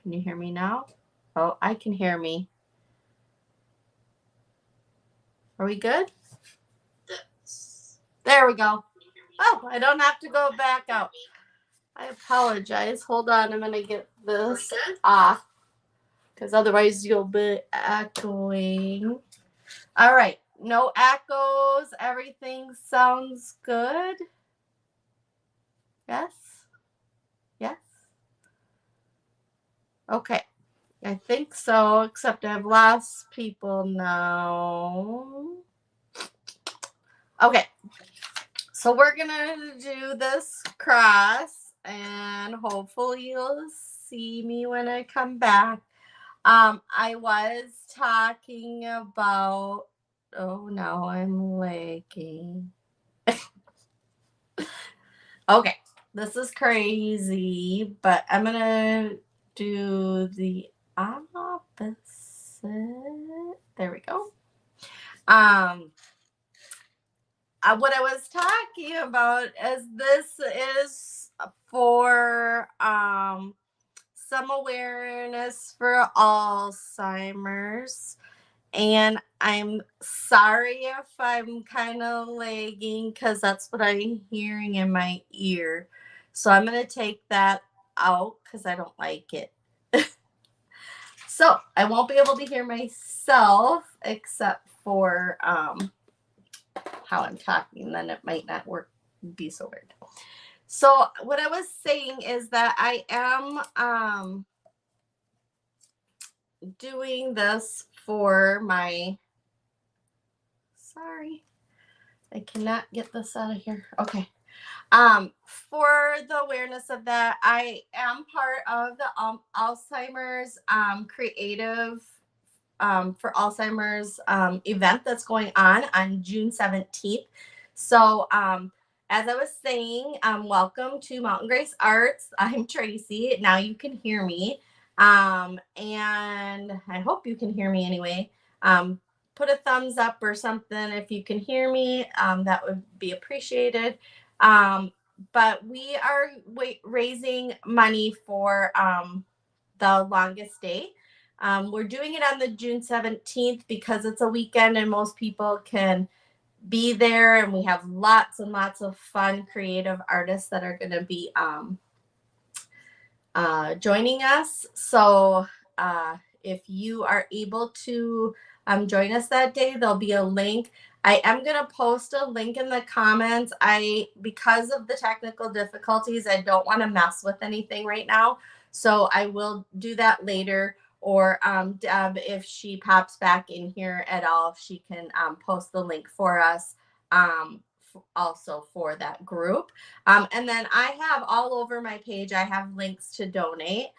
Can you hear me now? Oh, I can hear me. Are we good? There we go. Oh, I don't have to go back out. I apologize. Hold on, I'm gonna get this off because otherwise you'll be echoing. All right, no echoes. Everything sounds good. Yes? Yes? Okay. I think so, except I've lost people now. Okay. So we're going to do this cross, and hopefully you'll see me when I come back. I was talking about, oh, now I'm lagging. Okay, this is crazy, but I'm going to do the opposite. There we go. What I was talking about is this is for some awareness for Alzheimer's. And I'm sorry if I'm kind of lagging because that's what I'm hearing in my ear. So I'm going to take that out because I don't like it. So I won't be able to hear myself except for how I'm talking. Then it might not be so weird. So what I was saying is that I am doing this for my, sorry, I cannot get this out of here. Okay. For the awareness of that, I am part of the Alzheimer's creative for Alzheimer's event that's going on June 17th. So as I was saying, welcome to Mountain Grace Arts. I'm Tracy. Now you can hear me. And I hope you can hear me anyway. Put a thumbs up or something if you can hear me. That would be appreciated. But we are raising money for the longest day. We're doing it on the June 17th because it's a weekend and most people can be there, and we have lots and lots of fun creative artists that are going to be joining us. So if you are able to join us that day, there'll be a link. I am going to post a link in the comments. Because of the technical difficulties, I don't want to mess with anything right now. So I will do that later. Or Deb, if she pops back in here at all, she can post the link for us also for that group. And then I have all over my page, I have links to donate.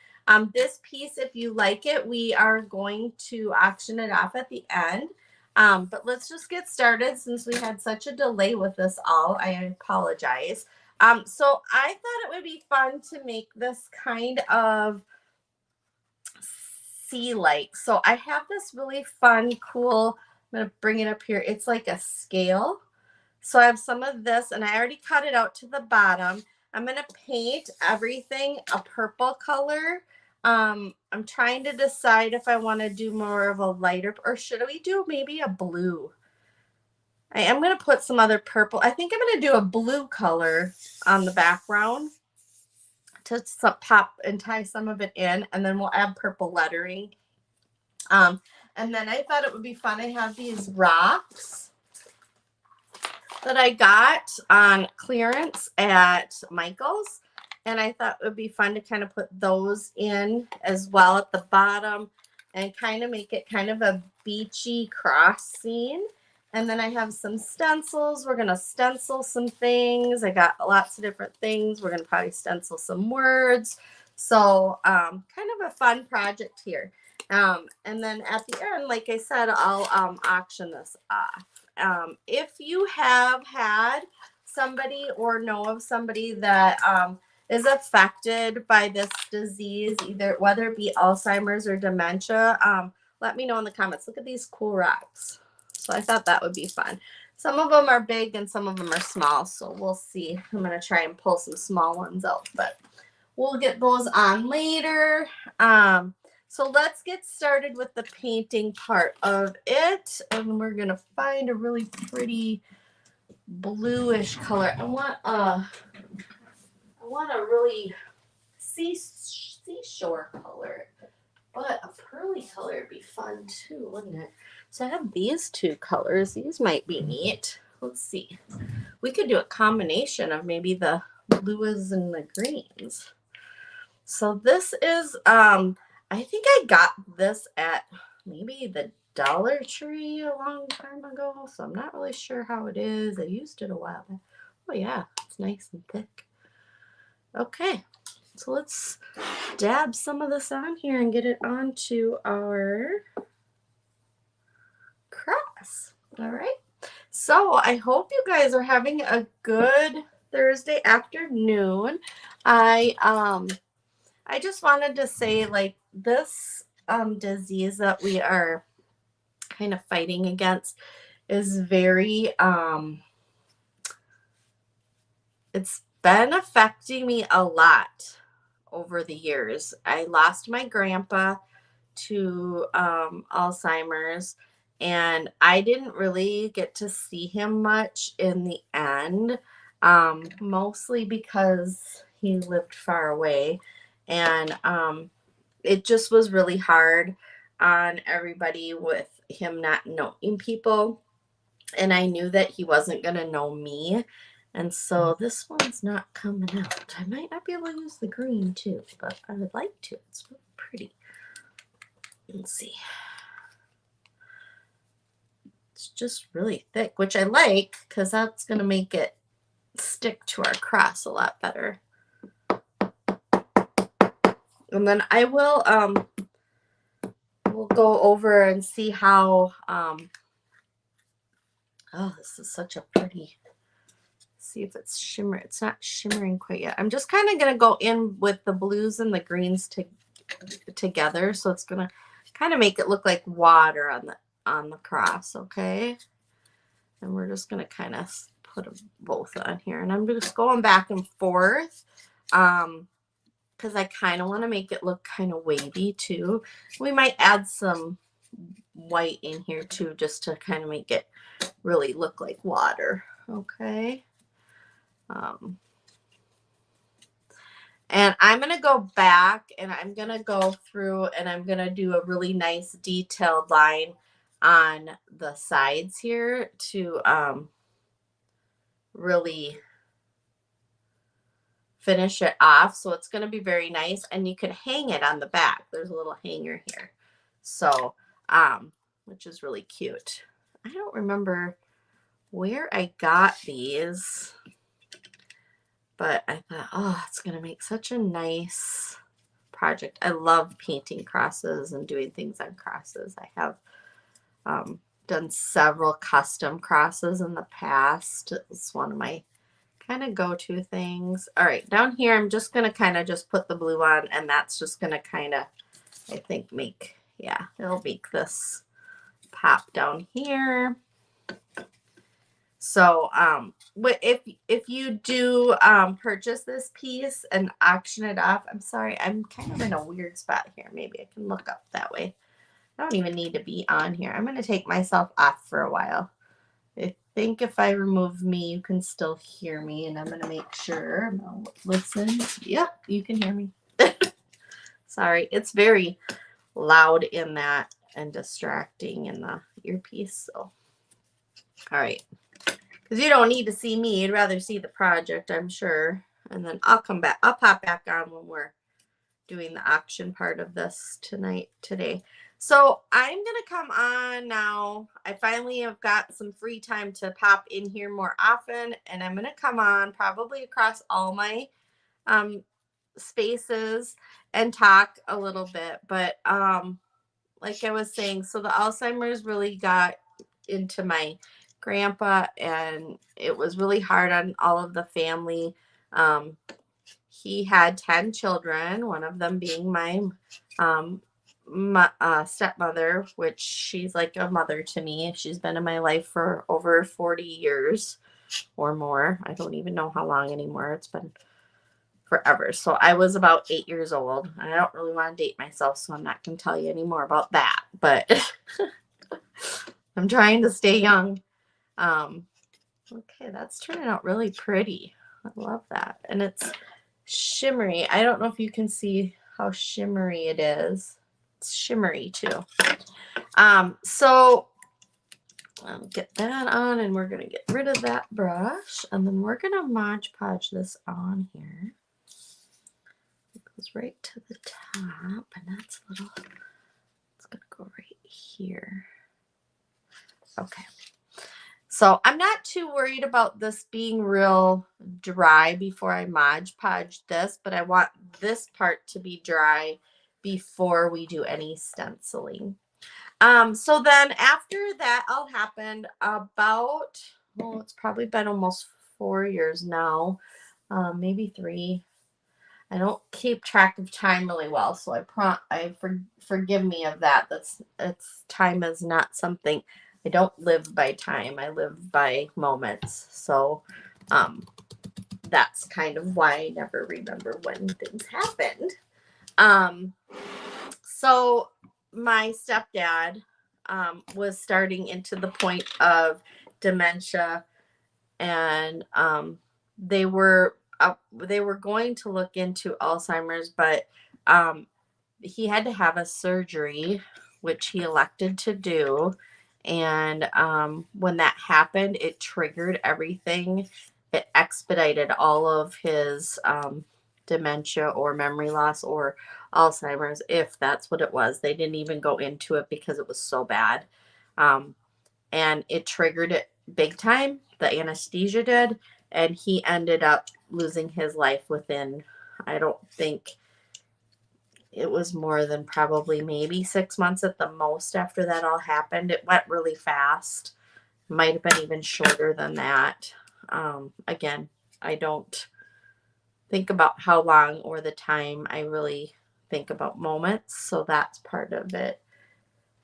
This piece, if you like it, we are going to auction it off at the end. But let's just get started since we had such a delay with this all. I apologize. So I thought it would be fun to make this kind of sea like. So I have this really fun, cool, I'm going to bring it up here. It's like a scale. So I have some of this and I already cut it out to the bottom. I'm going to paint everything a purple color. I'm trying to decide if I want to do more of a lighter, or should we do maybe a blue? I am going to put some other purple. I think I'm going to do a blue color on the background to pop and tie some of it in, and then we'll add purple lettering. And then I thought it would be fun. I have these rocks that I got on clearance at Michael's, and I thought it would be fun to kind of put those in as well at the bottom and kind of make it kind of a beachy cross scene. And then I have some stencils. We're going to stencil some things. I got lots of different things. We're going to probably stencil some words. So kind of a fun project here. And then at the end, like I said, I'll auction this off. If you have had somebody or know of somebody that is affected by this disease, either whether it be Alzheimer's or dementia, let me know in the comments. Look at these cool rocks. So I thought that would be fun. Some of them are big and some of them are small. So we'll see. I'm going to try and pull some small ones out, but we'll get those on later. So let's get started with the painting part of it. And we're going to find a really pretty bluish color. I want a really seashore color, but a pearly color would be fun too, wouldn't it? So I have these two colors. These might be neat. Let's see. We could do a combination of maybe the blues and the greens. So this is, I think I got this at maybe the Dollar Tree a long time ago. So I'm not really sure how it is. I used it a while back. Oh yeah, it's nice and thick. Okay, so let's dab some of this on here and get it onto our cross. All right. So I hope you guys are having a good Thursday afternoon. I just wanted to say, like, this disease that we are kind of fighting against is very it's been affecting me a lot over the years. I lost my grandpa to Alzheimer's, and I didn't really get to see him much in the end, mostly because he lived far away, and it just was really hard on everybody with him not knowing people, and I knew that he wasn't going to know me. And so this one's not coming out. I might not be able to use the green too, but I would like to. It's really pretty. Let's see. It's just really thick, which I like because that's going to make it stick to our cross a lot better. And then I will we'll go over and see how oh, this is such a pretty, see if it's shimmer. It's not shimmering quite yet. I'm just kind of going to go in with the blues and the greens together, so it's going to kind of make it look like water on the cross, okay? And we're just going to kind of put both on here, and I'm just going back and forth because I kind of want to make it look kind of wavy too. We might add some white in here too, just to kind of make it really look like water, okay? And I'm going to go back and I'm going to go through and I'm going to do a really nice detailed line on the sides here to really finish it off. So it's going to be very nice, and you can hang it on the back. There's a little hanger here. So, which is really cute. I don't remember where I got these, but I thought, oh, it's going to make such a nice project. I love painting crosses and doing things on crosses. I have done several custom crosses in the past. It's one of my kind of go-to things. All right, down here, I'm just going to kind of just put the blue on, and that's just going to kind of, I think, make, yeah, it'll make this pop down here. So if you do purchase this piece and auction it off, I'm sorry, I'm kind of in a weird spot here. Maybe I can look up that way. I don't even need to be on here. I'm going to take myself off for a while. I think if I remove me, you can still hear me, and I'm going to make sure. I'll listen. Yep, you can hear me. Sorry, it's very loud in that and distracting in the earpiece. So, all right. Because you don't need to see me. You'd rather see the project, I'm sure. And then I'll come back. I'll pop back on when we're doing the auction part of this today. So I'm going to come on now. I finally have got some free time to pop in here more often. And I'm going to come on probably across all my spaces and talk a little bit. But like I was saying, so the Alzheimer's really got into my grandpa, and it was really hard on all of the family. He had 10 children, one of them being my stepmother, which she's like a mother to me. She's been in my life for over 40 years or more. I don't even know how long anymore. It's been forever. So I was about 8 years old. I don't really want to date myself, so I'm not going to tell you any more about that. But I'm trying to stay young. Okay, that's turning out really pretty. I love that. And it's shimmery. I don't know if you can see how shimmery it is. It's shimmery too. So I'll get that on, and we're going to get rid of that brush, and then we're going to Mod Podge this on here. It goes right to the top, and that's a little, it's going to go right here. Okay. So I'm not too worried about this being real dry before I Mod Podge this, but I want this part to be dry before we do any stenciling. So then after that all happened, about, well, it's probably been almost 4 years now, maybe 3. I don't keep track of time really well, so forgive me of that. Time is not something. I don't live by time. I live by moments. So that's kind of why I never remember when things happened. So my stepdad was starting into the point of dementia, and they were going to look into Alzheimer's, but he had to have a surgery, which he elected to do. And when that happened, it triggered everything. It expedited all of his dementia or memory loss or Alzheimer's, if that's what it was. They didn't even go into it because it was so bad. And it triggered it big time. The anesthesia did. And he ended up losing his life within, I don't think it was more than probably maybe 6 months at the most after that all happened. It went really fast. Might have been even shorter than that. Again, I don't think about how long or the time. I really think about moments. So that's part of it.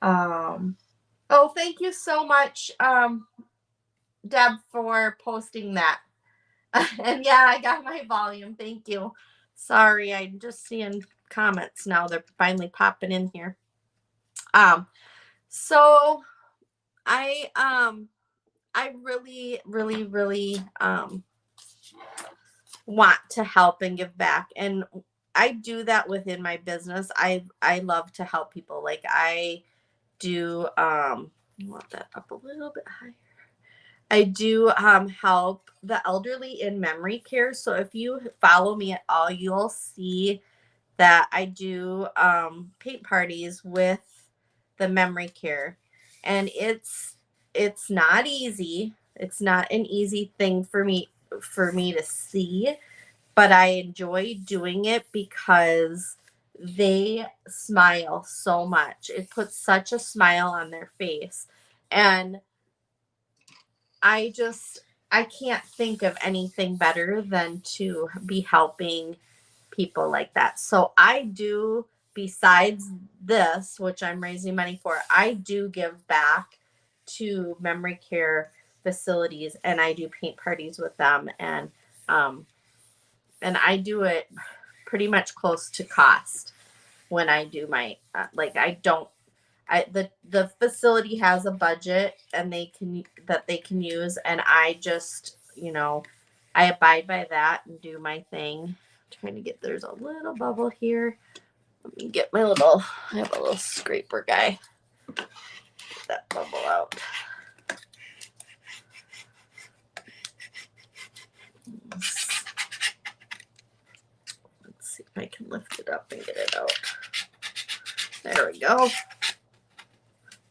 Oh, thank you so much, Deb, for posting that. And yeah, I got my volume. Thank you. Sorry, I'm just seeing comments now. They're finally popping in here. So I really, really, really want to help and give back. And I do that within my business. I love to help people. Like I do, I want that up a little bit higher. I do help the elderly in memory care. So if you follow me at all, you'll see that I do paint parties with the memory care. And it's not easy. It's not an easy thing for me to see, but I enjoy doing it because they smile so much. It puts such a smile on their face. And I can't think of anything better than to be helping people like that. So I do, besides this, which I'm raising money for, I do give back to memory care facilities, and I do paint parties with them, and I do it pretty much close to cost when I do my the facility has a budget and they can use, and I just, I abide by that and do my thing. I'm trying to get, there's a little bubble here. Let me get my little, I have a little scraper guy. Get that bubble out. Let's see if I can lift it up and get it out. There we go.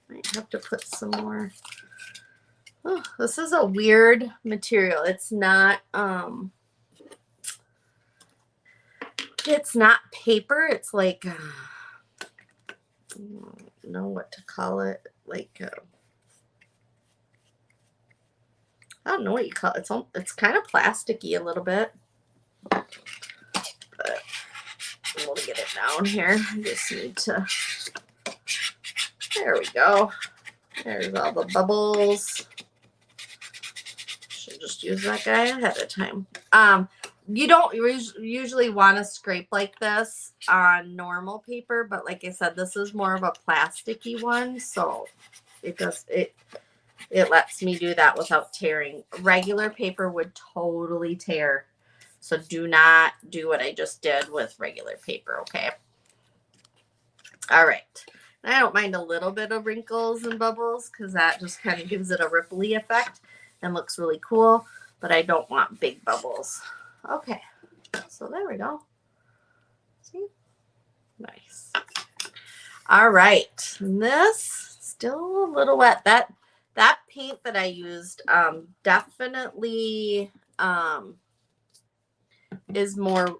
Might have to put some more. Oh, this is a weird material. It's not paper. It's like, I don't know what to call it. Like, I don't know what you call it. It's kind of plasticky a little bit. But we'll get it down here. I just need to, there we go. There's all the bubbles. Should just use that guy ahead of time. You don't usually want to scrape like this on normal paper, but like I said, this is more of a plasticky one, so it lets me do that without tearing. Regular paper would totally tear, so do not do what I just did with regular paper, okay? All right. I don't mind a little bit of wrinkles and bubbles because that just kind of gives it a ripply effect and looks really cool, but I don't want big bubbles. Okay, so there we go. See? Nice. All right. And this still a little wet. That paint that I used definitely is more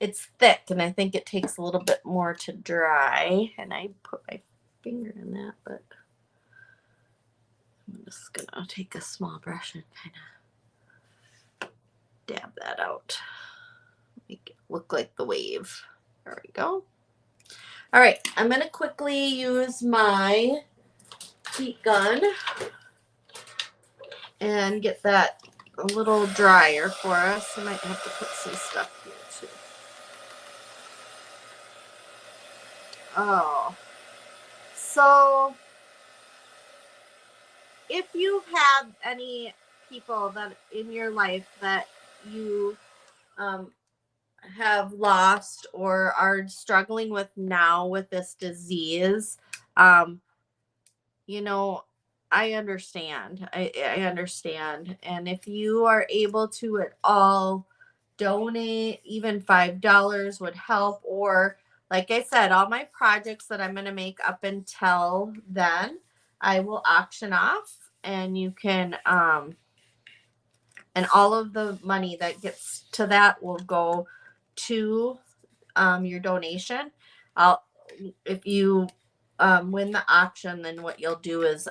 it's thick, and I think it takes a little bit more to dry. And I put my finger in that, but I'm just gonna take a small brush and kind of dab that out. Make it look like the wave. There we go. All right, I'm gonna quickly use my heat gun and get that a little drier for us. I might have to put some stuff here too. Oh, so if you have any people that in your life that you have lost or are struggling with now with this disease, you know, I understand. I understand. And if you are able to at all donate, even $5 would help. Or, like I said, all my projects that I'm going to make up until then, I will auction off, and you can, and all of the money that gets to that will go to your donation. If you win the auction, then what you'll do is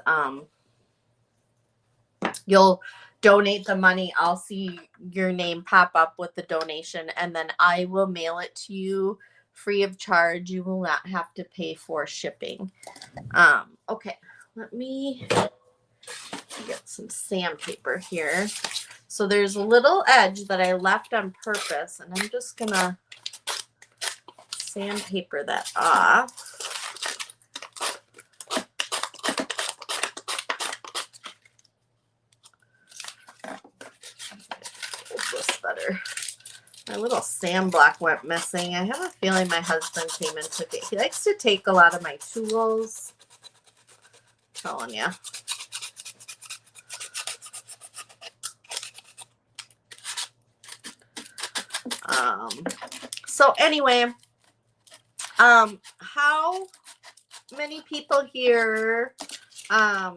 you'll donate the money. I'll see your name pop up with the donation, and then I will mail it to you free of charge. You will not have to pay for shipping. Okay, let me get some sandpaper here. So there's a little edge that I left on purpose, and I'm just gonna sandpaper that off. This better. My little sand block went missing. I have a feeling my husband came and took it. He likes to take a lot of my tools. I'm telling you. So anyway, how many people here are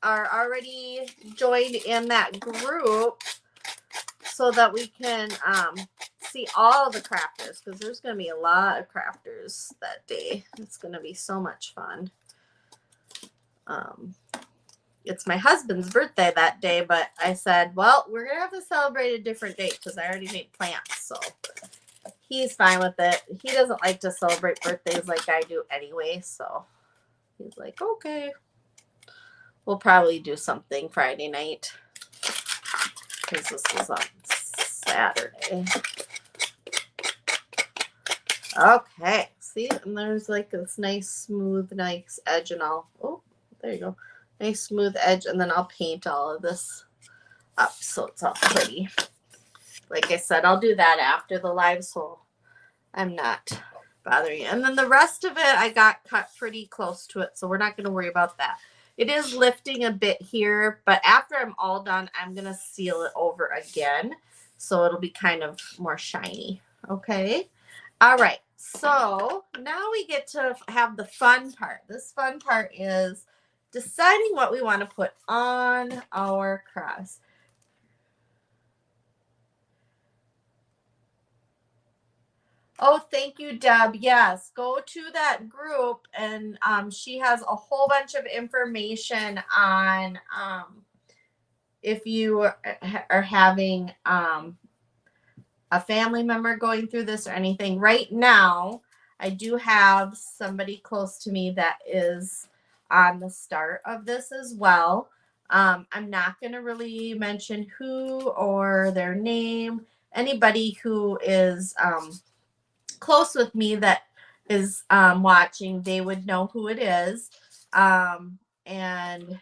already joined in that group so that we can see all the crafters, because there's going to be a lot of crafters that day. It's going to be so much fun. It's my husband's birthday that day, but I said, well, we're going to have to celebrate a different date because I already made plans. So he's fine with it. He doesn't like to celebrate birthdays like I do anyway. So he's like, okay. We'll probably do something Friday night because this is on Saturday. Okay. See, and there's like this nice smooth, nice edge, and all. Oh, there you go. Nice smooth edge, and then I'll paint all of this up so it's all pretty. Like I said, I'll do that after the live, so I'm not bothering you. And then the rest of it, I got cut pretty close to it, so we're not going to worry about that. It is lifting a bit here, but after I'm all done, I'm going to seal it over again, so it'll be kind of more shiny. Okay? All right. So now we get to have the fun part. This fun part is deciding what we want to put on our cross. Oh, thank you, Deb. Yes, go to that group, and she has a whole bunch of information on if you are having a family member going through this or anything. Right now, I do have somebody close to me that is on the start of this as well. I'm not going to really mention who or their name. Anybody who is close with me that is watching, they would know who it is. And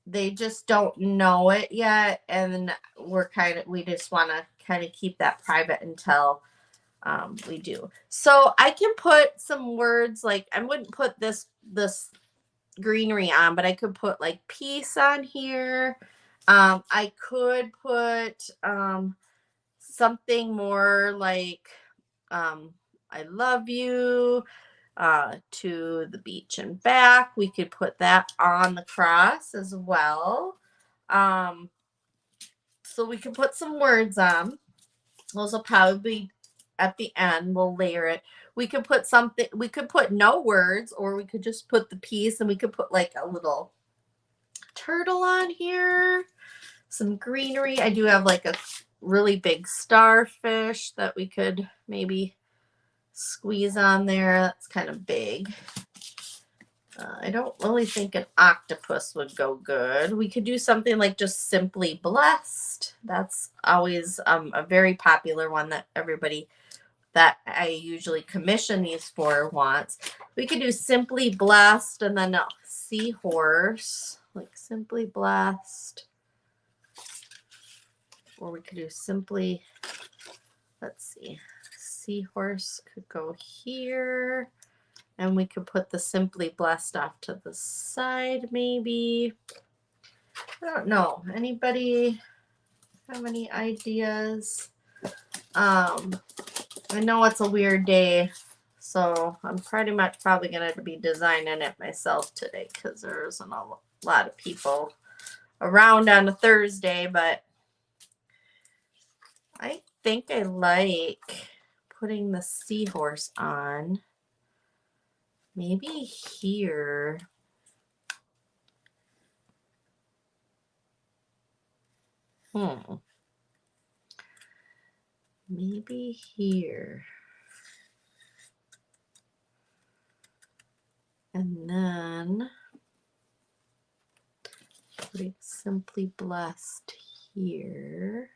they just don't know it yet. And we just want to kind of keep that private until we do. So I can put some words, like I wouldn't put this greenery on, but I could put like peace on here. I could put something more like I love you to the beach and back. We could put that on the cross as well. So we can put some words on. Those will probably be at the end. We'll layer it. We could put something, we could put no words, or we could just put the piece, and we could put like a little turtle on here, some greenery. I do have like a really big starfish that we could maybe squeeze on there. That's kind of big. I don't really think an octopus would go good. We could do something like just simply blessed. That's always a very popular one that everybody that I usually commission these for wants. We could do simply blessed and then a seahorse, like simply blessed. Or we could do simply, let's see, seahorse could go here. And we could put the simply blessed off to the side, maybe. I don't know. Anybody have any ideas? I know it's a weird day, so I'm pretty much probably going to be designing it myself today because there isn't a lot of people around on a Thursday, but I think I like putting the seahorse on. Maybe here. Maybe here. And then putting simply blessed here.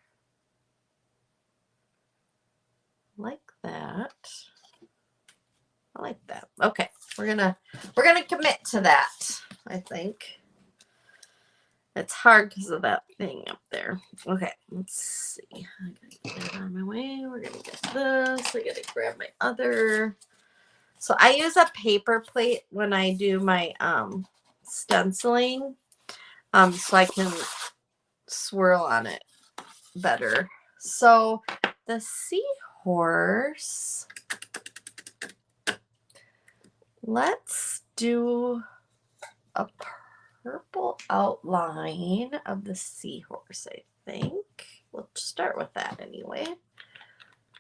Like that. I like that. Okay, we're gonna commit to that. I think it's hard because of that thing up there. Okay, let's see. I gotta get it out of my way. We're gonna get this. I gotta grab my other. So I use a paper plate when I do my stenciling, so I can swirl on it better. So the seahorse. Let's do a purple outline of the seahorse, I think. We'll start with that anyway.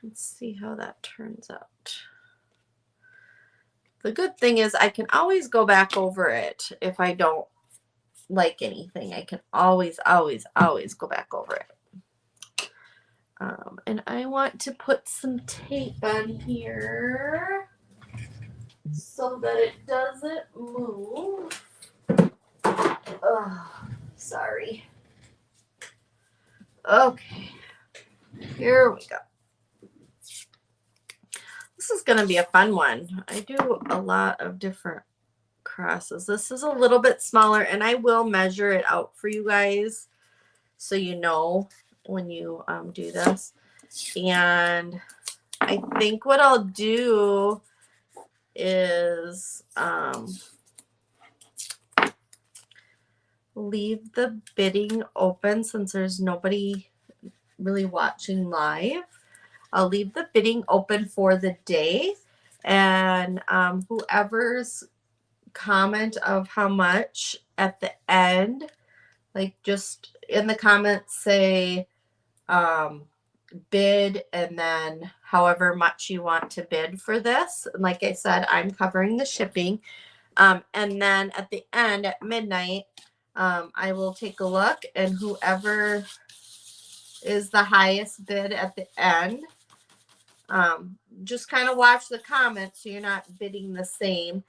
Let's see how that turns out. The good thing is I can always go back over it if I don't like anything. I can always go back over it. And I want to put some tape on here so that it doesn't move. Oh, sorry. Okay, here we go. This is going to be a fun one. I do a lot of different crosses. This is a little bit smaller, and I will measure it out for you guys so you know when you do this. And I think what I'll do is leave the bidding open since there's nobody really watching live. I'll leave the bidding open for the day, and whoever's comment of how much at the end, like just in the comments say bid and then however much you want to bid for this. And like I said, I'm covering the shipping. And then at the end at midnight, I will take a look, and whoever is the highest bid at the end, just kind of watch the comments so you're not bidding the same.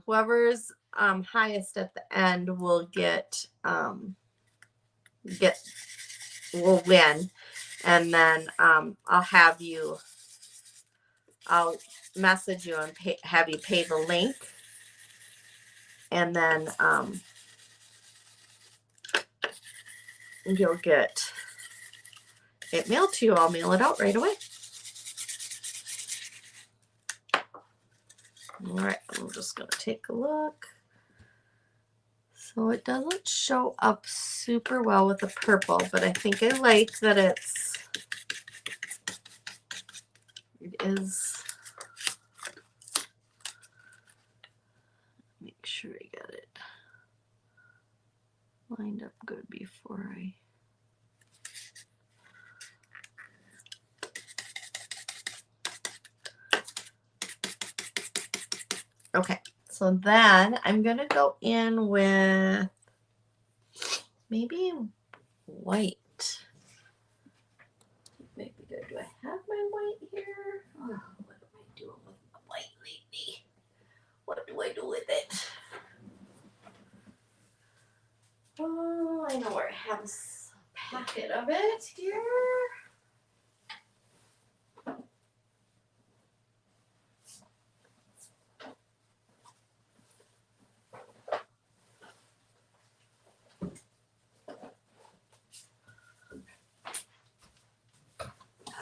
Whoever's highest at the end will will win. And then I'll message you and have you pay the link, and then you'll get it mailed to you. I'll mail it out right away. All right, I'm just going to take a look. So it doesn't show up super well with the purple, but I think I like that it is. Make sure I got it lined up good before I. Okay, so then I'm going to go in with maybe white. Maybe do I have my white here? Oh, what am I doing with my white lately? What do I do with it? Oh, I know where I have a packet of it here.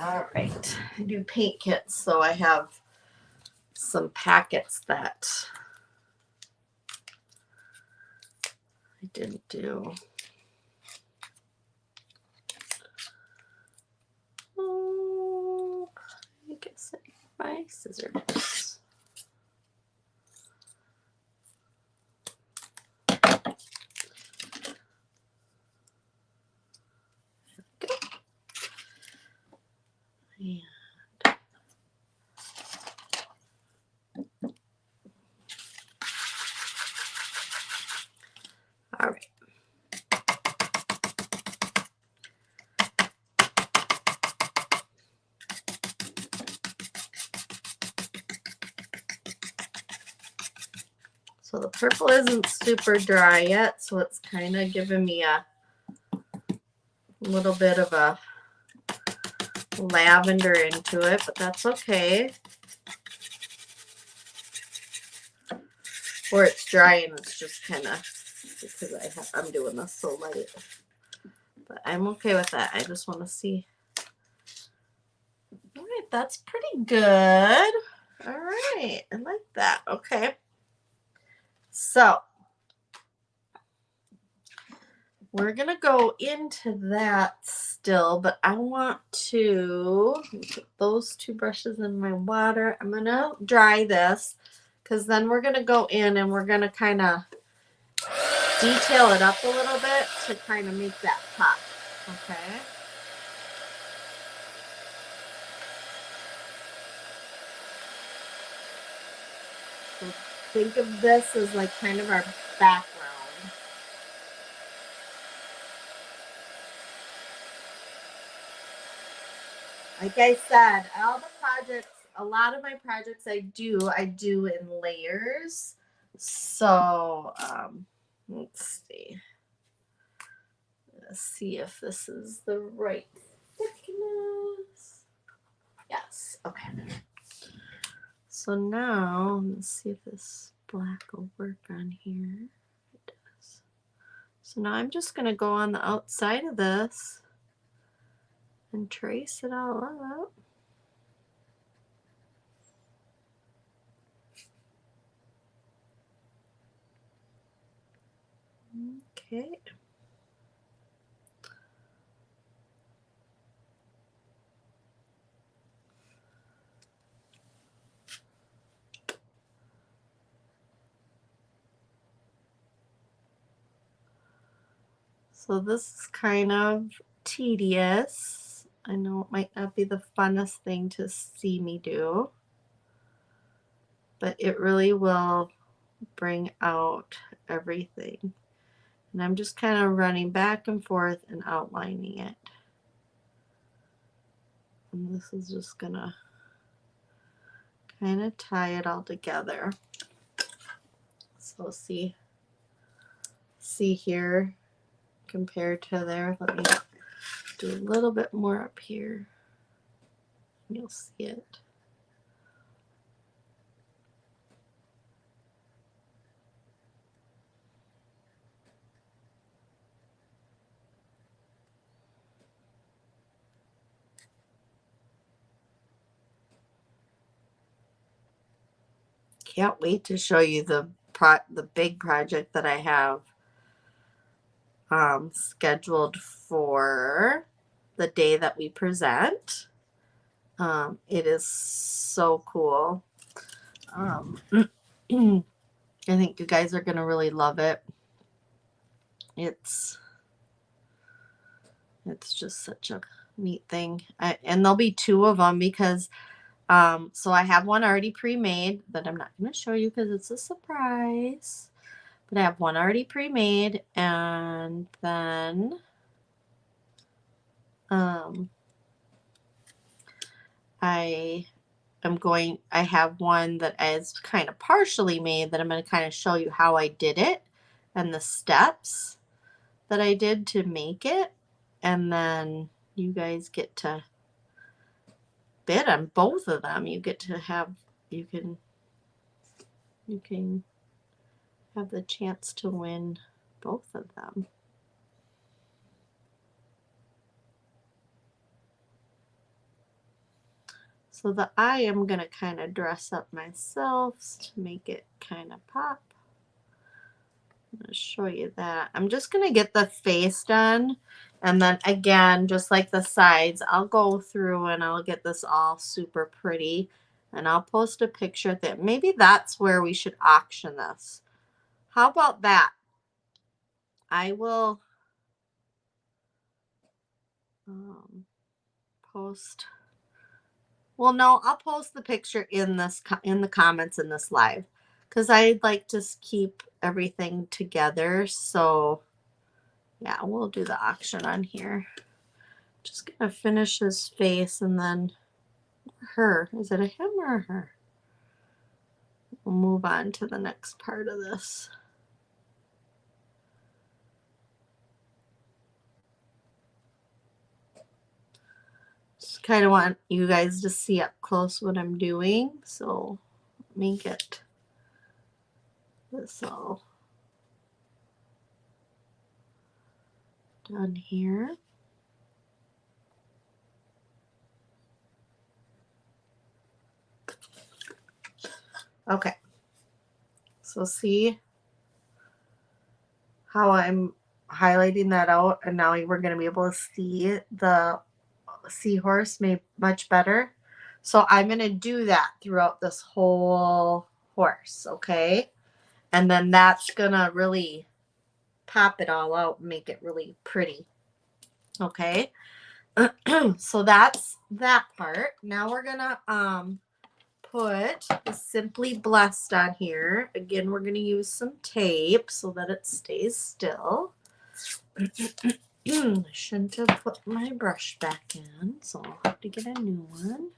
All right, I do paint kits, so I have some packets that I didn't do. Oh, I guess I need my scissors. Go. And all right. So the purple isn't super dry yet, so it's kind of giving me a little bit of a lavender into it, but that's okay. Or it's dry and it's just kind of because I'm doing this so light. But I'm okay with that. I just want to see. All right, that's pretty good. All right, I like that. Okay. So we're going to go into that still, but I want to put those two brushes in my water. I'm going to dry this because then we're going to go in and we're going to kind of detail it up a little bit to kind of make that pop. Okay. So think of this as like kind of our background. Like I said, all the projects, a lot of my projects I do in layers. So let's see. Let's see if this is the right thickness. Yes. Okay. So now let's see if this black will work on here. It does. So now I'm just going to go on the outside of this and trace it all up. Okay. So this is kind of tedious. I know it might not be the funnest thing to see me do, but it really will bring out everything. And I'm just kind of running back and forth and outlining it. And this is just gonna kind of tie it all together. So So see here compared to there. Let me do a little bit more up here. You'll see it. Can't wait to show you the big project that I have scheduled for the day that we present. It is so cool. I think you guys are gonna really love it. It's just such a neat thing. And there'll be 2 of them because so I have one already pre-made that I'm not going to show you because it's a surprise. But I have one already pre-made, and then I have one that is kind of partially made that I'm going to kind of show you how I did it and the steps that I did to make it. And then you guys get to bid on both of them. You get to have, you can have the chance to win both of them. So the eye I'm going to kind of dress up myself to make it kind of pop. I'm going to show you that. I'm just going to get the face done. And then again, just like the sides, I'll go through and I'll get this all super pretty. And I'll post a picture that maybe that's where we should auction this. How about that? I will post. Well, no, I'll post the picture in the comments in this live because I'd like to keep everything together. So yeah, we'll do the auction on here. Just gonna finish his face and then her. Is it a him or a her? We'll move on to the next part of this. Just kind of want you guys to see up close what I'm doing. So let me get this all done here. Okay. So see how I'm highlighting that out, and now we're going to be able to see the seahorse made much better. So I'm going to do that throughout this whole horse, okay? And then that's going to really pop it all out and make it really pretty, okay? So that's that part. Now we're going to put the Simply Blessed on here. Again, we're going to use some tape so that it stays still. I shouldn't have put my brush back in, so I'll have to get a new one.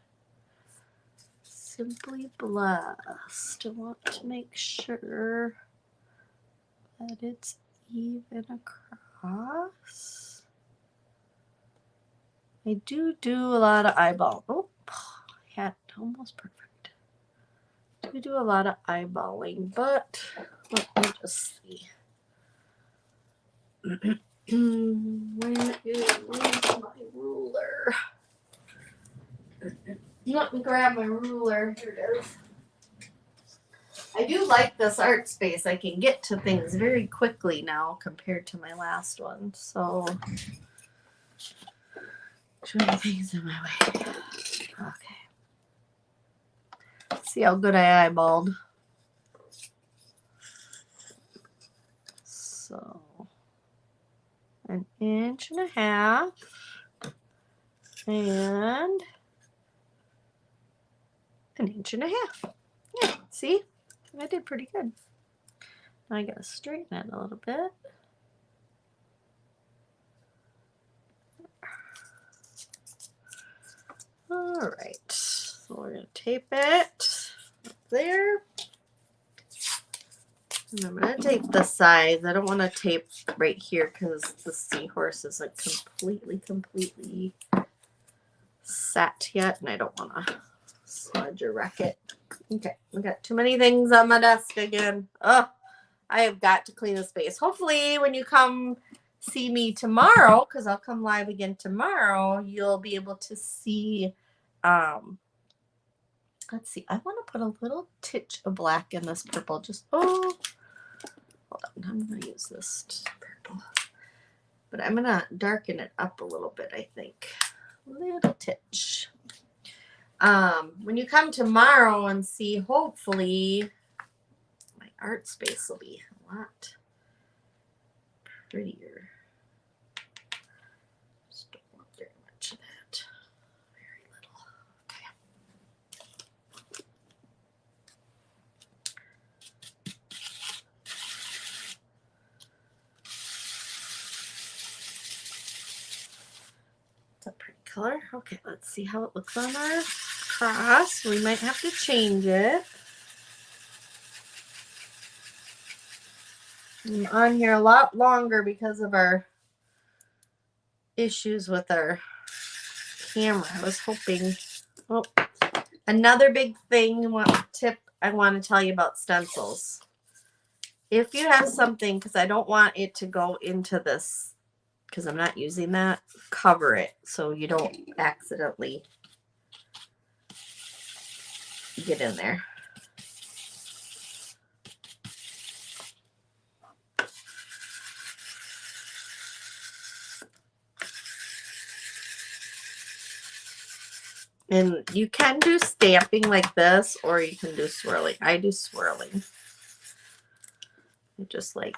Simply Blessed. I want to make sure that it's even across. I do a lot of eyeball. Oh, yeah, almost perfect. I do a lot of eyeballing, but let me just see. Where's my ruler? Let me grab my ruler. Here it is. I do like this art space. I can get to things very quickly now compared to my last one. So, too many things in my way. Okay. See how good I eyeballed. So, 1.5 inches and 1.5 inches. Yeah, see? I did pretty good. Now I gotta straighten it a little bit. All right, so we're gonna tape it up there. And I'm going to tape the sides. I don't want to tape right here because the seahorse isn't completely set yet, and I don't want to smudge or wreck it. Okay, we got too many things on my desk again. Oh, I have got to clean the space. Hopefully when you come see me tomorrow, because I'll come live again tomorrow, you'll be able to see, let's see, I want to put a little titch of black in this purple. Just, hold on, I'm going to use this purple. But I'm going to darken it up a little bit, I think. A little titch. When you come tomorrow and see, hopefully, my art space will be a lot prettier. Just don't want very much of that. Very little. It's a pretty color. Okay, let's see how it looks on our cross. We might have to change it. I'm on here a lot longer because of our issues with our camera. I was hoping. Oh, another big tip I want to tell you about stencils. If you have something, because I don't want it to go into this, because I'm not using that, cover it so you don't accidentally get in there. And you can do stamping like this, or you can do swirling. I do swirling. I just like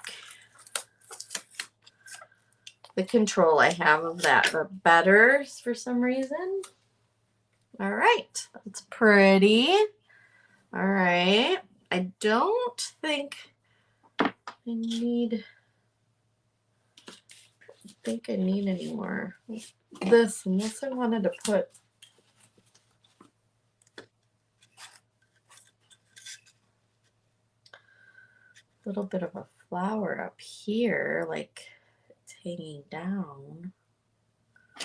the control I have of that, the better for some reason. All right, that's pretty. All right, I don't think I need any more this, unless I wanted to put a little bit of a flower up here, like it's hanging down. I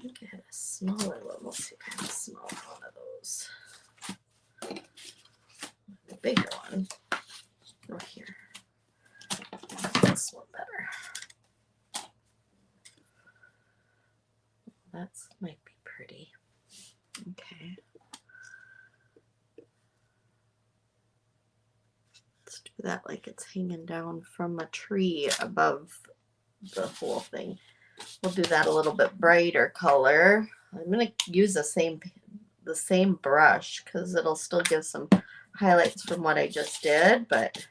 think I had a smaller one. Let's see if I have a smaller one of those. The bigger one right here. This one better. That might be pretty. Okay. Let's do that like it's hanging down from a tree above the whole thing. We'll do that a little bit brighter color. I'm going to use the same brush because it'll still give some highlights from what I just did, but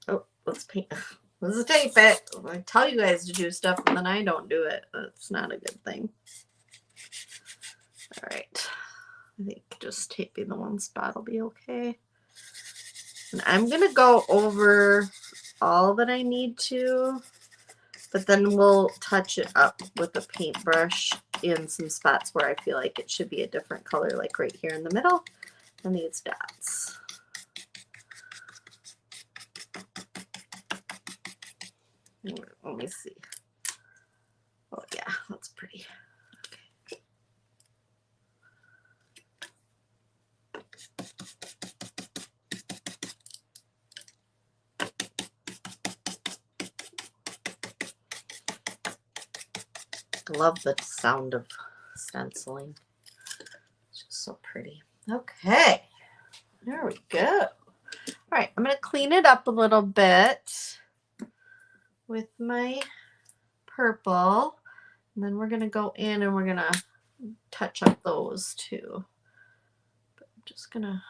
oh, let's paint. Let's tape it. I tell you guys to do stuff and then I don't do it. That's not a good thing. All right. I think just taping the one spot will be okay. And I'm going to go over all that I need to, but then we'll touch it up with a paintbrush in some spots where I feel like it should be a different color, like right here in the middle and these dots. Let me see. Oh yeah, that's pretty. Okay. I love the sound of stenciling. It's just so pretty. Okay, there we go. All right, I'm going to clean it up a little bit with my purple. And then we're going to go in and we're going to touch up those too. But I'm just going to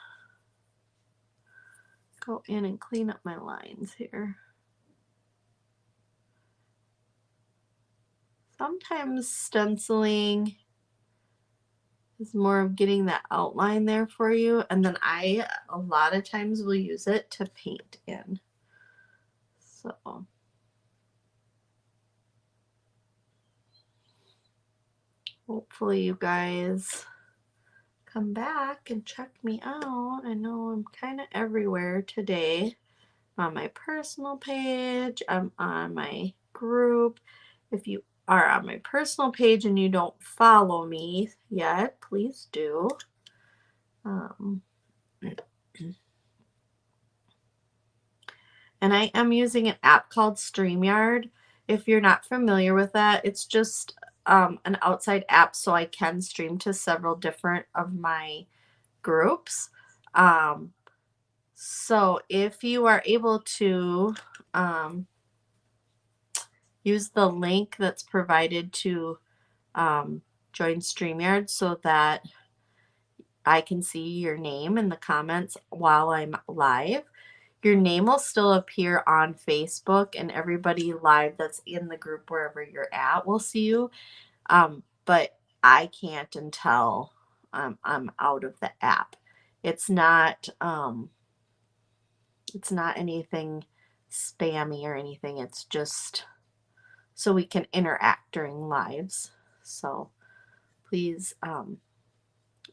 go in and clean up my lines here. Sometimes stenciling is more of getting that outline there for you, and then I a lot of times will use it to paint in. So Hopefully you guys come back and check me out. I know I'm kind of everywhere today. I'm on my personal page. I'm on my group. If you are on my personal page and you don't follow me yet, please do. And I am using an app called StreamYard. If you're not familiar with that, it's just an outside app so I can stream to several different of my groups. So if you are able to use the link that's provided to join StreamYard so that I can see your name in the comments while I'm live. Your name will still appear on Facebook, and everybody live that's in the group wherever you're at will see you. But I can't until I'm out of the app. It's not anything spammy or anything. It's just so we can interact during lives. So please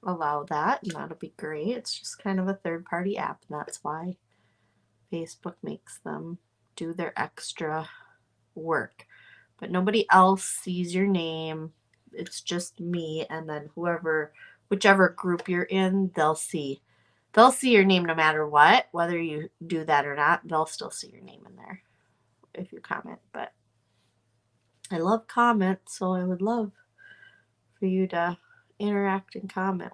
allow that, and that'll be great. It's just kind of a third-party app, and that's why Facebook makes them do their extra work. But nobody else sees your name. It's just me, and then whichever group you're in, they'll see your name no matter what. Whether you do that or not, they'll still see your name in there if you comment. But I love comments, so I would love for you to interact and comment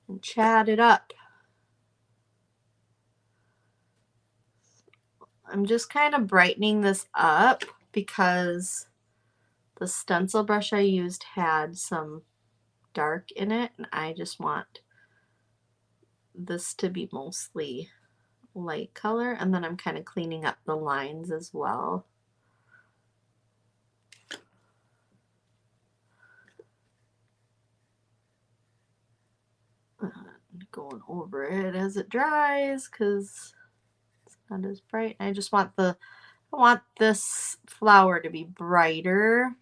and chat it up. I'm just kind of brightening this up because the stencil brush I used had some dark in it, and I just want this to be mostly light color, and then I'm kind of cleaning up the lines as well. Going over it as it dries because it's not as bright. I just want I want this flower to be brighter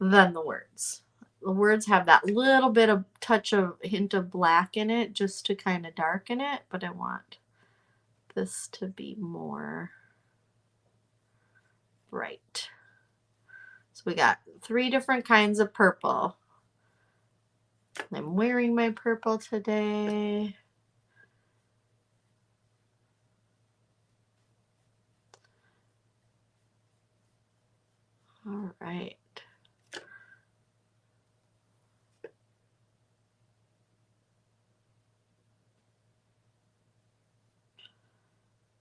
than the words. The words have that little bit of hint of black in it just to kind of darken it, but I want this to be more bright. So we got 3 different kinds of purple. I'm wearing my purple today. All right.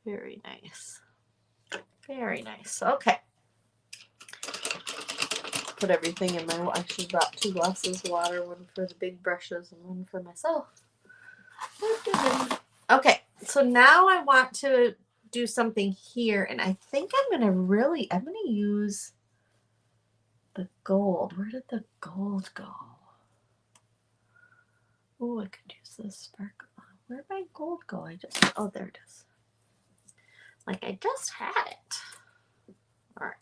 Very nice. Very nice. Okay. Put everything in my, I should brought 2 glasses of water, one for the big brushes and one for myself. Okay, so now I want to do something here, and I think I'm gonna use the gold. Where did the gold go? Oh, I could use this sparkle. Where'd my gold go? Oh, there it is. Like I just had it. All right.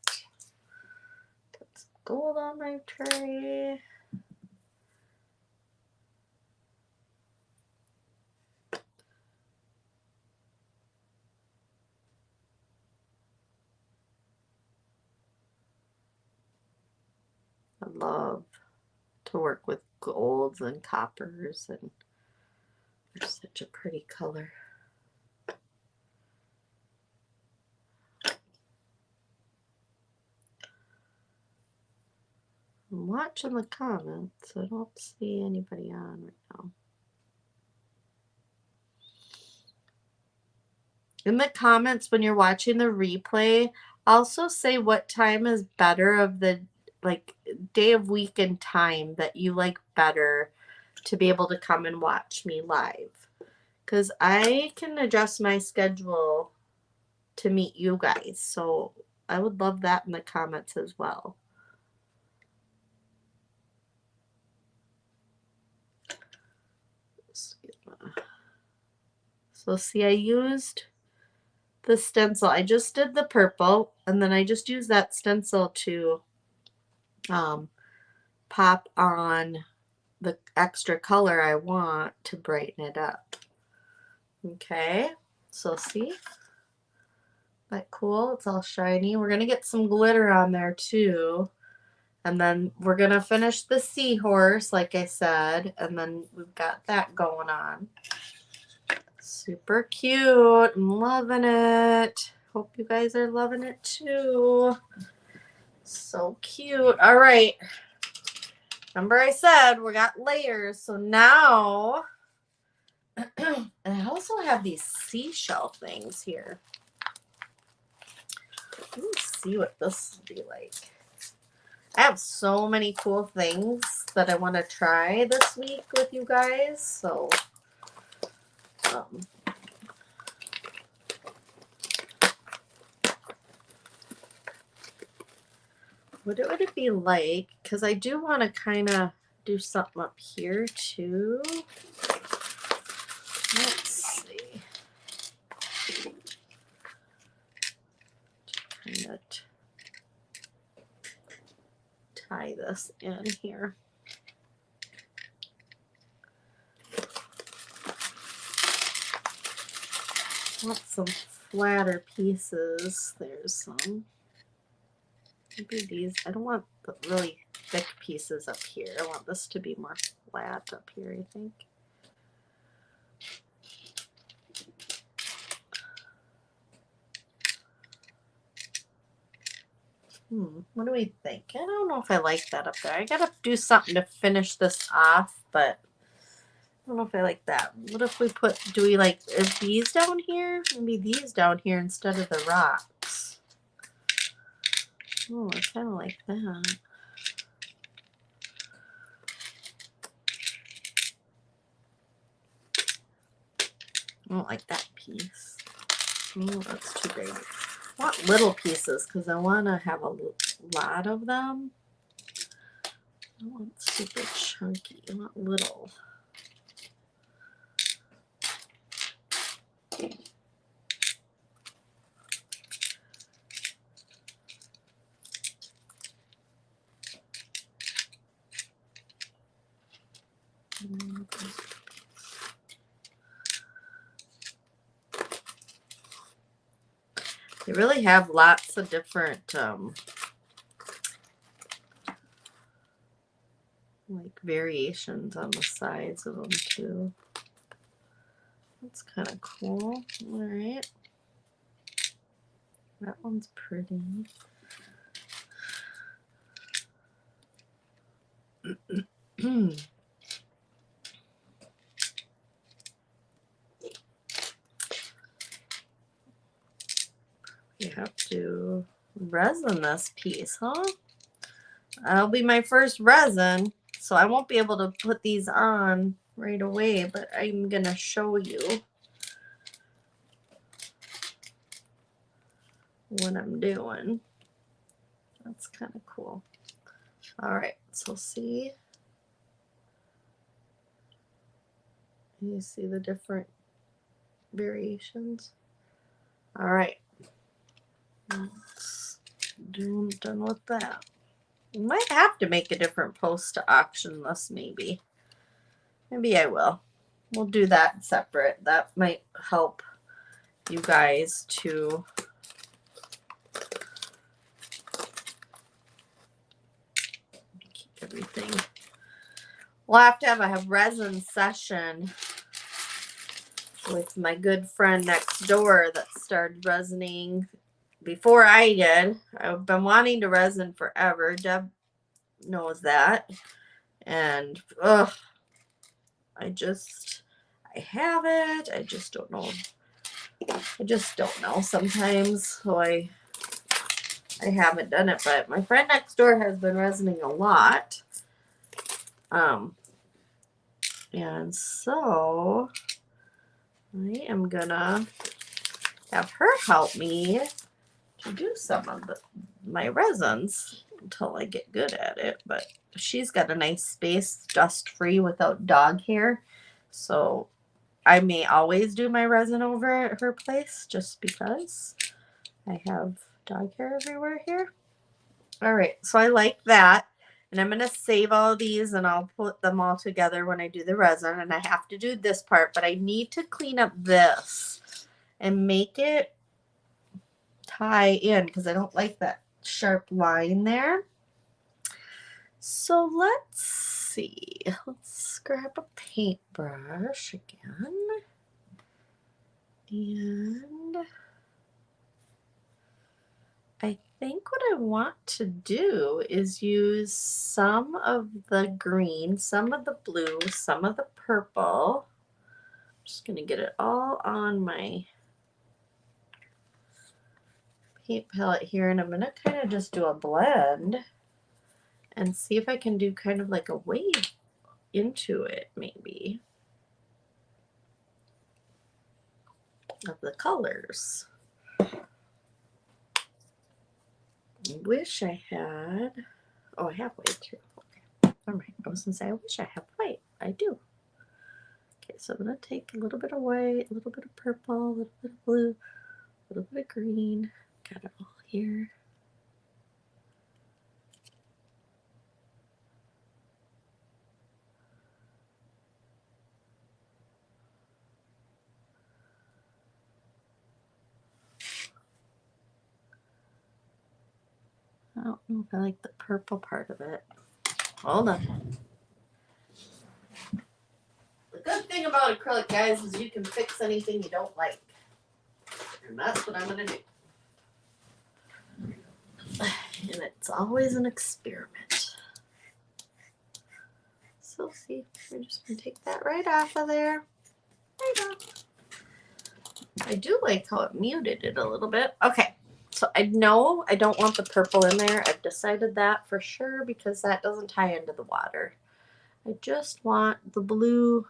Put some gold on my tray. I love to work with golds and coppers, and they're such a pretty color. I'm watching the comments. I don't see anybody on right now. In the comments when you're watching the replay, also say what time is better of the day of week and time that you like better to be able to come and watch me live. Because I can adjust my schedule to meet you guys. So I would love that in the comments as well. So see, I used the stencil. I just did the purple, and then I just used that stencil to pop on the extra color I want to brighten it up. Okay, so see? That cool? It's all shiny. We're gonna get some glitter on there too. And then we're gonna finish the seahorse, like I said, and then we've got that going on. Super cute. I'm loving it. Hope you guys are loving it too. So cute. All right. Remember I said we got layers. So now, and I also have these seashell things here. Let me see what this will be like. I have so many cool things that I want to try this week with you guys. So, what would it be like? Because I do want to kind of do something up here too. Let's see. Kind of tie this in here. Want some flatter pieces. There's some. Maybe these. I don't want the really thick pieces up here. I want this to be more flat up here, I think. What do we think? I don't know if I like that up there. I gotta do something to finish this off, but I don't know if I like that. What if we put, is these down here? Maybe these down here instead of the rocks. Oh, I kind of like that. I don't like that piece. Oh, that's too big. I want little pieces because I want to have a lot of them. I don't want super chunky. I want little. They really have lots of different like variations on the sides of them too. That's kind of cool. All right. That one's pretty. You have to resin this piece, huh? That'll be my first resin, so I won't be able to put these on right away, but I'm gonna show you what I'm doing. That's kind of cool. All right, so see, you see the different variations. All right, done with that. You might have to make a different post to auction this, maybe. Maybe I will. We'll do that separate. That might help you guys to keep everything. We'll have to have a resin session with my good friend next door that started resining before I did. I've been wanting to resin forever. Deb knows that. And I have it. I just don't know. Sometimes, so I haven't done it, but my friend next door has been resining a lot. And so I am gonna have her help me to do some of my resins until I get good at it. But she's got a nice space, dust free, without dog hair, so I may always do my resin over at her place just because I have dog hair everywhere here. All right, so I like that. And I'm going to save all these and I'll put them all together when I do the resin. And I have to do this part, but I need to clean up this and make it tie in because I don't like that sharp line there. So let's see. Let's grab a paintbrush again. And I think what I want to do is use some of the green, some of the blue, some of the purple. I'm just going to get it all on my paint palette here, and I'm going to kind of just do a blend and see if I can do kind of like a wave into it, maybe, of the colors. I wish I had, oh, I have white too. Okay, all right, I was going to say I wish I had white. I do. Okay, so I'm going to take a little bit of white, a little bit of purple, a little bit of blue, a little bit of green. Got it all here. I don't know if I like the purple part of it. Hold on. The good thing about acrylic, guys, is you can fix anything you don't like. And that's what I'm going to do. And it's always an experiment. So see, we're just going to take that right off of there. Right off. I do like how it muted it a little bit. Okay, so I know I don't want the purple in there. I've decided that for sure because that doesn't tie into the water. I just want the blue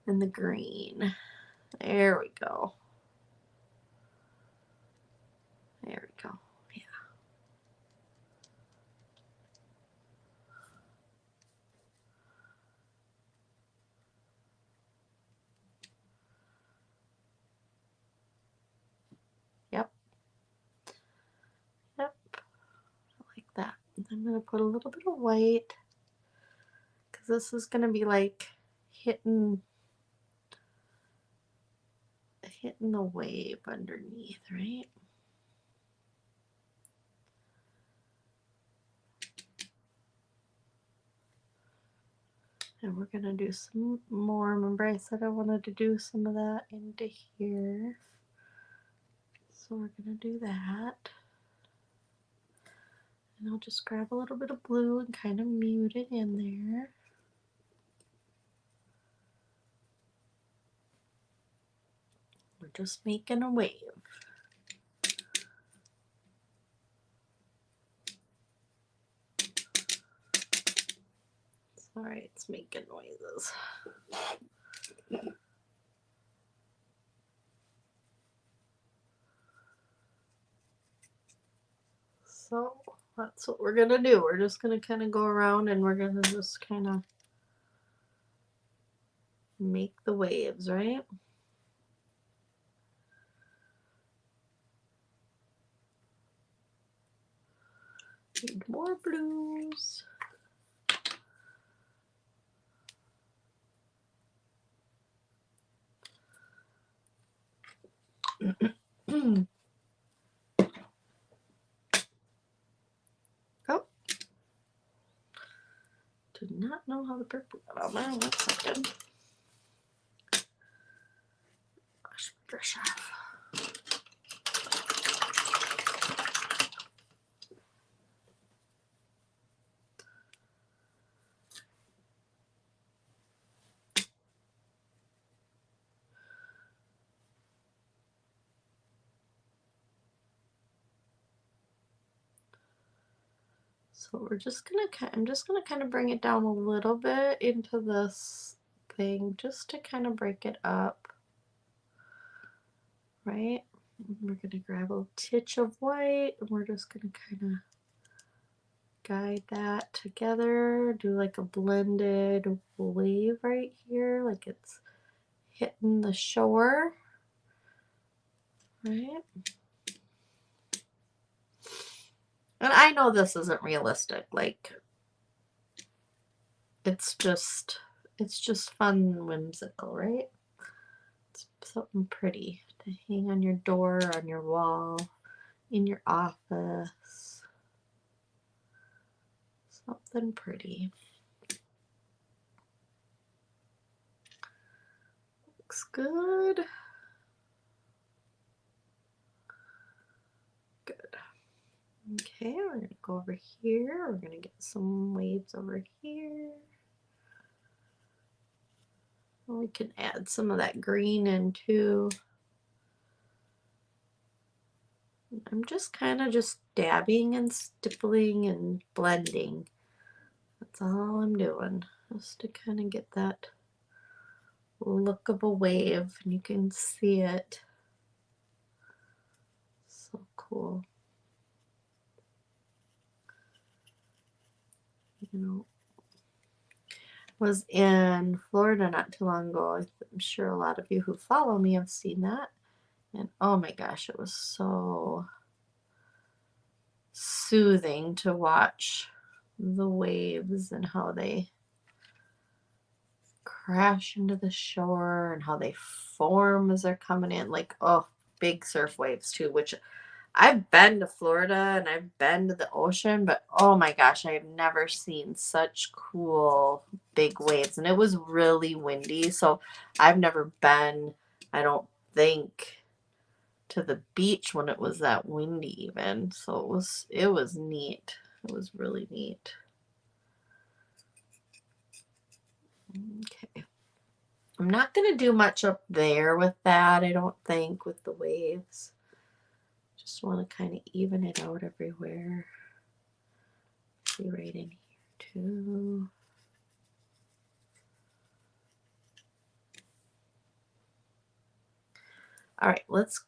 and the green. There we go. There we go. Yeah. Yep. Yep. I like that. I'm going to put a little bit of white because this is going to be like hitting the wave underneath, right? And we're going to do some more. Remember I said I wanted to do some of that into here. So we're going to do that. And I'll just grab a little bit of blue and kind of mute it in there. We're just making a wave. Sorry, it's making noises. So that's what we're going to do. We're just going to kind of go around and we're going to just kind of make the waves, right? Need more blues. Oh. Did not know how the purple got on there. 1 second. Wash my brush off. So we're just gonna I'm just gonna kind of bring it down a little bit into this thing just to kind of break it up, right? We're gonna grab a titch of white and we're just gonna kind of guide that together, do like a blended wave right here, like it's hitting the shore, right? And I know this isn't realistic, like it's just fun and whimsical, right? It's something pretty to hang on your door, on your wall, in your office. Something pretty. Looks good. Good. Okay, we're going to go over here. We're going to get some waves over here. We can add some of that green in too. I'm just kind of just dabbing and stippling and blending. That's all I'm doing, just to kind of get that look of a wave, and you can see it. So cool. You know, was in Florida not too long ago. I'm sure a lot of you who follow me have seen that. And oh my gosh, it was so soothing to watch the waves and how they crash into the shore and how they form as they're coming in. Like, oh, big surf waves too, which I've been to Florida and I've been to the ocean, but oh my gosh, I have never seen such cool big waves. And it was really windy, so I've never been, I don't think, to the beach when it was that windy even. So it was neat. It was really neat. Okay. I'm not going to do much up there with that, I don't think, with the waves. Just want to kind of even it out everywhere. See right in here too. All right, let's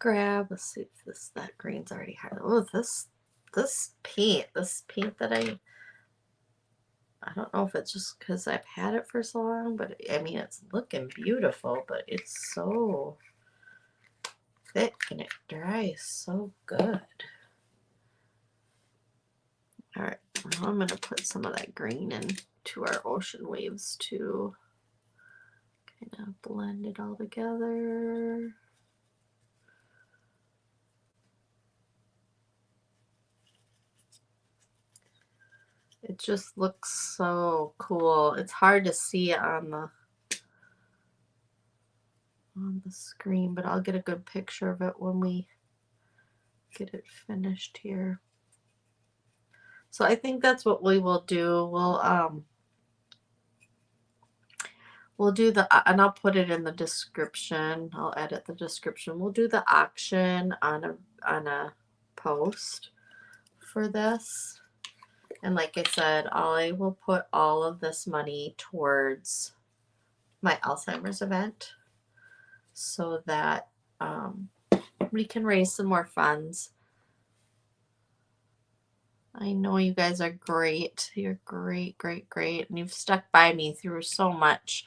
see if that green's already hard. Oh, this paint that I don't know if it's just because I've had it for so long, but I mean, it's looking beautiful, but it's so thick and it dries so good. All right, now I'm gonna put some of that green into our ocean waves too. Kind of blend it all together. It just looks so cool. It's hard to see on the screen, but I'll get a good picture of it when we get it finished here. So I think that's what we will do. We'll do and I'll put it in the description. I'll edit the description. We'll do the auction on a post for this. And like I said, I will put all of this money towards my Alzheimer's event so that we can raise some more funds. I know you guys are great. You're great, great, great. And you've stuck by me through so much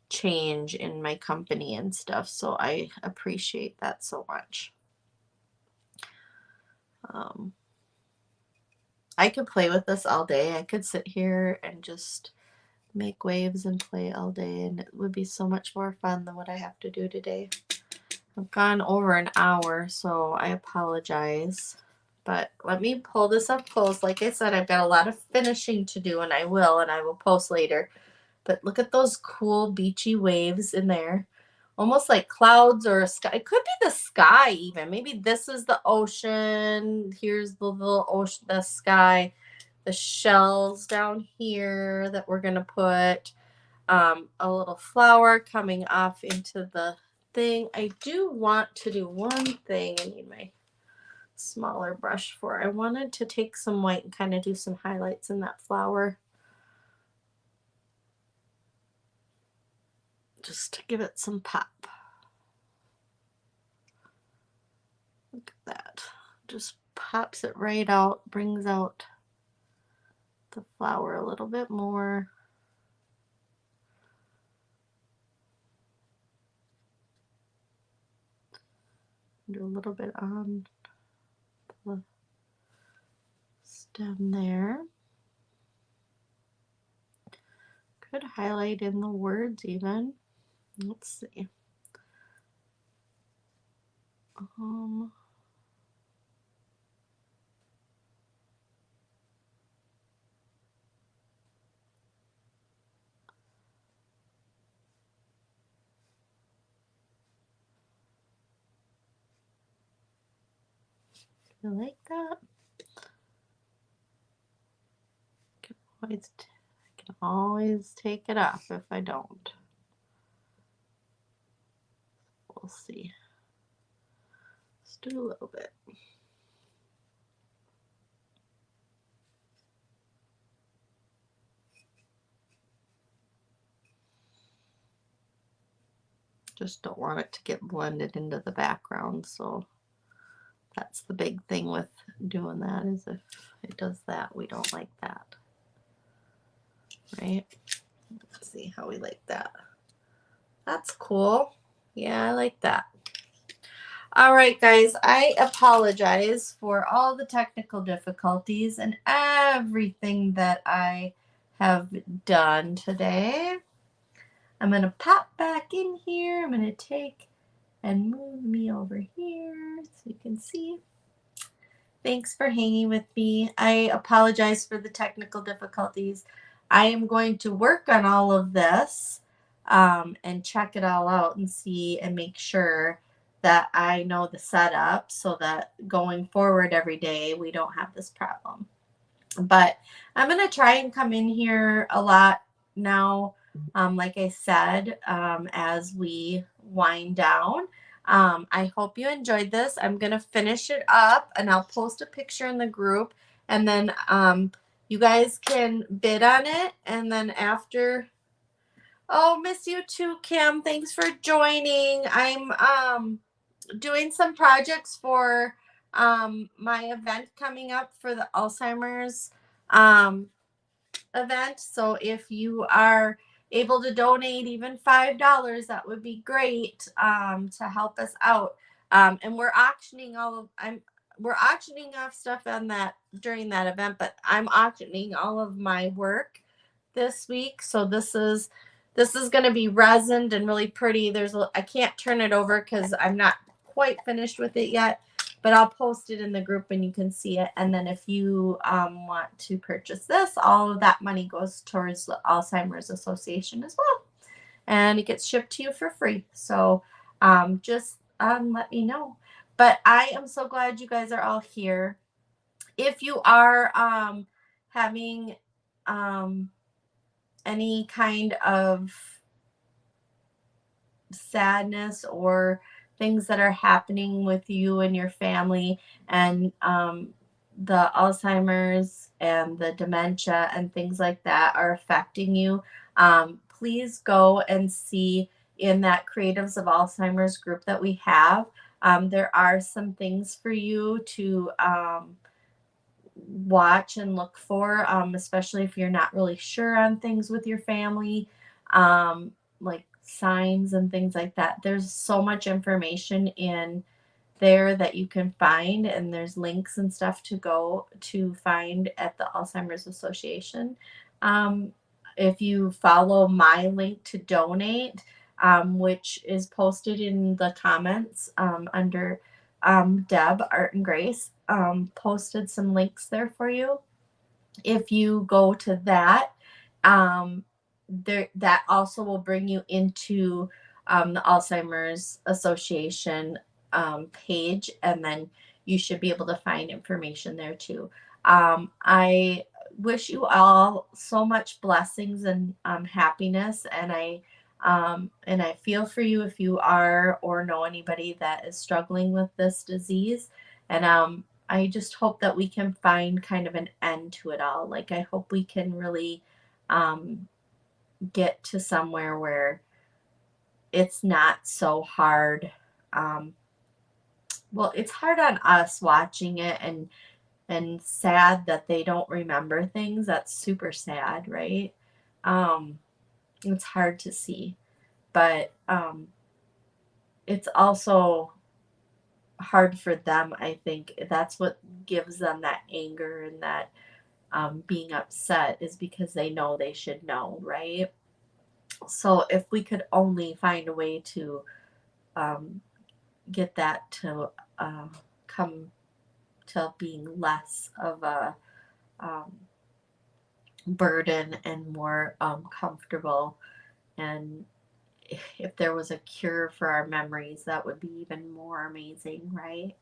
change in my company and stuff. So I appreciate that so much. I could play with this all day. I could sit here and just make waves and play all day, and it would be so much more fun than what I have to do today. I've gone over an hour, so I apologize. But let me pull this up close. Like I said, I've got a lot of finishing to do, and I will post later. But look at those cool beachy waves in there. Almost like clouds or a sky. It could be the sky even. Maybe this is the ocean. Here's the little ocean, the sky. The shells down here that we're going to put. A little flower coming off into the thing. I do want to do one thing. I need my smaller brush for. I wanted to take some white and kind of do some highlights in that flower. Just to give it some pop. Look at that. Just pops it right out, brings out the flower a little bit more. Do a little bit on the stem there. Could highlight in the words even. Let's see. You like that? I can always take it off if I don't. We'll see. Let's do a little bit. Just don't want it to get blended into the background, so that's the big thing with doing that, is if it does that, we don't like that. Right? Let's see how we like that. That's cool. Yeah, I like that. All right, guys, I apologize for all the technical difficulties and everything that I have done today. I'm going to pop back in here. I'm going to take and move me over here so you can see. Thanks for hanging with me. I apologize for the technical difficulties. I am going to work on all of this and check it all out and see and make sure that I know the setup so that going forward every day we don't have this problem. But I'm going to try and come in here a lot now, like I said, as we wind down. I hope you enjoyed this. I'm going to finish it up and I'll post a picture in the group, and then you guys can bid on it. And then after, oh, miss you too, Kim. Thanks for joining. I'm doing some projects for my event coming up for the Alzheimer's event. So if you are able to donate even $5, that would be great to help us out. And we're auctioning we're auctioning off stuff on that during that event, but I'm auctioning all of my work this week. So this is going to be resined and really pretty. I can't turn it over because I'm not quite finished with it yet, but I'll post it in the group and you can see it. And then if you want to purchase this, all of that money goes towards the Alzheimer's Association as well. And it gets shipped to you for free. So just let me know. But I am so glad you guys are all here. If you are having any kind of sadness or things that are happening with you and your family, and the Alzheimer's and the dementia and things like that are affecting you, please go and see in that Creatives of Alzheimer's group that we have. There are some things for you to watch and look for, especially if you're not really sure on things with your family, like signs and things like that. There's so much information in there that you can find, and there's links and stuff to go to find at the Alzheimer's Association. If you follow my link to donate, which is posted in the comments under Deb, Art and Grace, posted some links there for you. If you go to that, that also will bring you into the Alzheimer's Association page, and then you should be able to find information there too. I wish you all so much blessings and happiness, and I feel for you if you are or know anybody that is struggling with this disease. And I just hope that we can find kind of an end to it all. Like, I hope we can really get to somewhere where it's not so hard. Well, it's hard on us watching it, and sad that they don't remember things. That's super sad, right? It's hard to see, but it's also hard for them. I think that's what gives them that anger and that being upset, is because they know they should know, right? So if we could only find a way to get that to come to being less of a um, burden and more comfortable, and if there was a cure for our memories, that would be even more amazing, right?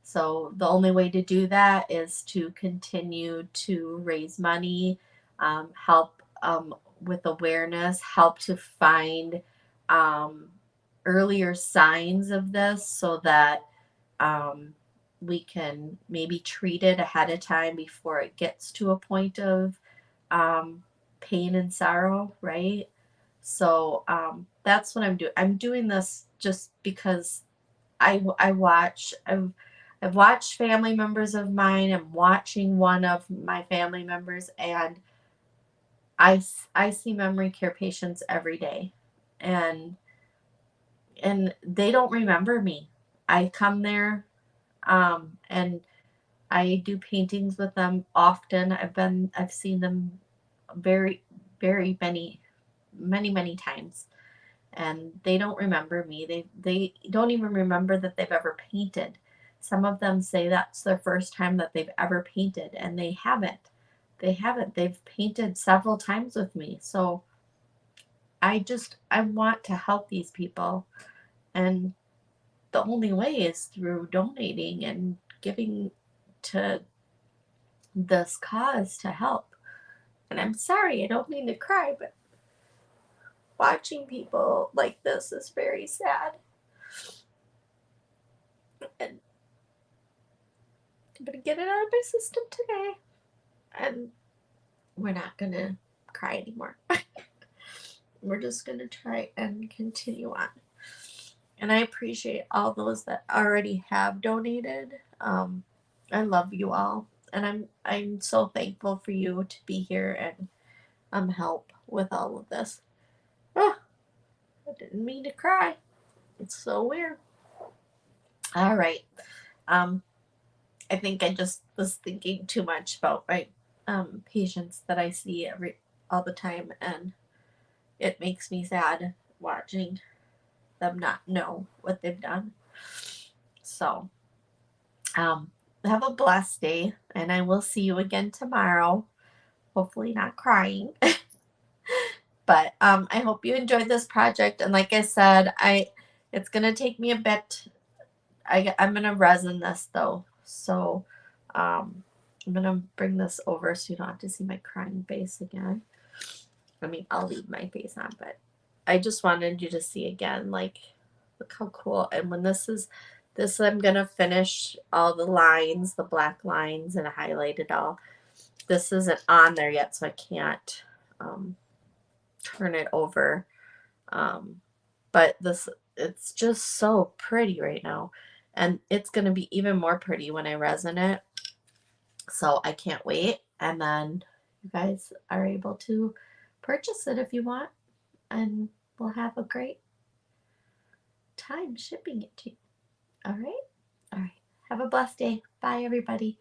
So the only way to do that is to continue to raise money, help with awareness, help to find um, earlier signs of this so that um, we can maybe treat it ahead of time before it gets to a point of um, pain and sorrow, right? So that's what I'm doing. I'm doing this just because I watch. I've watched family members of mine. I'm watching one of my family members, and I see memory care patients every day, and they don't remember me. I come there, and I do paintings with them often. I've seen them very, very many times, and they don't remember me. They don't even remember that they've ever painted. Some of them say that's their first time that they've ever painted, and they haven't. They haven't. They've painted several times with me. So I want to help these people, and the only way is through donating and giving to this cause to help. And I'm sorry, I don't mean to cry, but watching people like this is very sad. And I'm gonna get it out of my system today. And we're not gonna cry anymore. We're just gonna try and continue on. And I appreciate all those that already have donated. I love you all, and I'm so thankful for you to be here and help with all of this. Oh, I didn't mean to cry. It's so weird. All right. Um, I think I just was thinking too much about my patients that I see all the time, and it makes me sad watching them not know what they've done. So, um, have a blessed day, and I will see you again tomorrow. Hopefully, not crying. But I hope you enjoyed this project. And like I said, it's gonna take me a bit. I'm gonna resin this though, so I'm gonna bring this over so you don't have to see my crying face again. I mean, I'll leave my face on, but I just wanted you to see again, like, look how cool. And when this, I'm gonna finish all the lines, the black lines, and highlight it all. This isn't on there yet, so I can't turn it over. Um, but it's just so pretty right now. And it's gonna be even more pretty when I resin it. So I can't wait. And then you guys are able to purchase it if you want, and we'll have a great time shipping it to you. All right? All right. Have a blessed day. Bye, everybody.